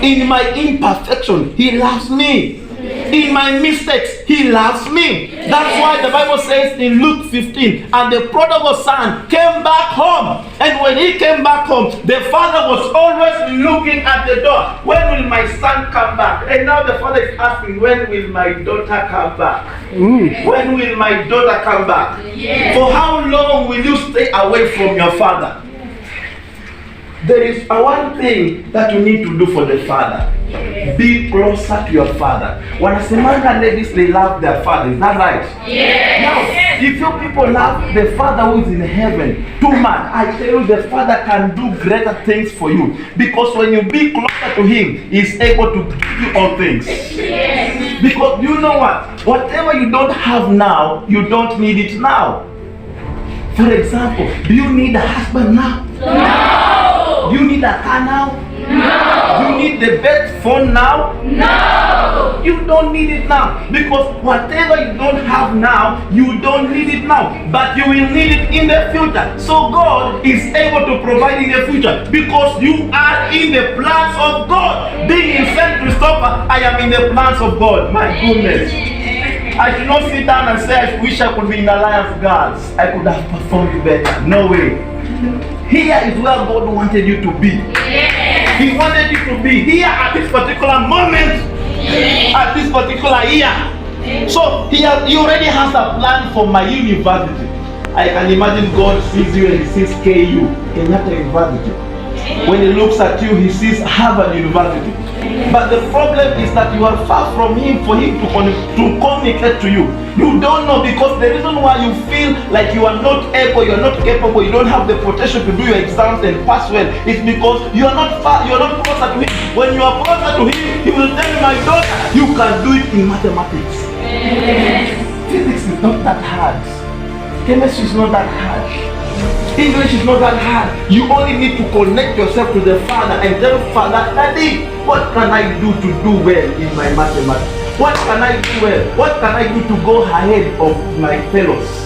In my imperfection, he loves me. In my mistakes, he loves me. That's why the Bible says in Luke 15, and the prodigal son came back home. And when he came back home, the father was always looking at the door. When will my son come back? And now the father is asking, when will my daughter come back? When will my daughter come back? For how long will you stay away from your father? There is one thing that you need to do for the father. Be closer to your father. Wanasemanga ladies, they love their father. Is that right? Yes. Now, if your people love the father who is in heaven too much, I tell you, the father can do greater things for you. Because when you be closer to him, he's able to give you all things. Yes. Because you know what? Whatever you don't have now, you don't need it now. For example, do you need a husband now? No. Do you need a car now? No. Do you need the best phone now? No. You don't need it now. Because whatever you don't have now, you don't need it now. But you will need it in the future. So God is able to provide in the future. Because you are in the plans of God. Being in St. Christopher, I am in the plans of God. My goodness. I should not sit down and say, I wish I could be in Alliance Girls. I could have performed better. No way. Here is where God wanted you to be. Yes. He wanted you to be here at this particular moment, Yes. at this particular year. So he already has a plan for my university. I can imagine God sees you and he sees KU, Kenyatta University. When he looks at you, he sees Harvard University. But the problem is that you are far from him for him to communicate to you. You don't know, because the reason why you feel like you are not able, you are not capable, you don't have the potential to do your exams and pass well, is because you are not far, you are not closer to him. When you are closer to him, he will tell you, my daughter, you can do it in mathematics. Physics is not that hard. Chemistry is not that hard. English is not that hard. You only need to connect yourself to the Father and tell Father, Daddy, what can I do to do well in my mathematics? What can I do well? What can I do to go ahead of my fellows?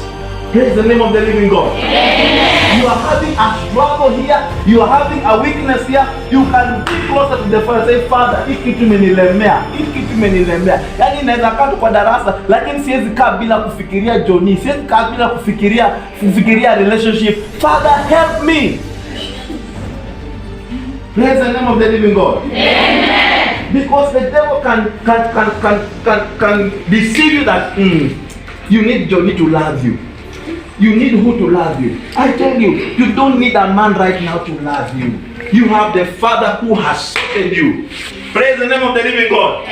Praise the name of the living God. You are having a struggle here. You are having a weakness here. You can be closer to the Father. Say, Father, hii kitu imenilemea. Hii kitu imenilemea. Yaani naweza kaa tu kwa darasa, lakini siwezi kaa bila kufikiria Johnny. Siwezi kaa bila kufikiria relationship. Father, help me. Praise the name of the living God. Amen. Because the devil can deceive you that you need Johnny to love you. You need who to love you? I tell you, you don't need a man right now to love you. You have the Father who has saved you. Praise the name of the living God.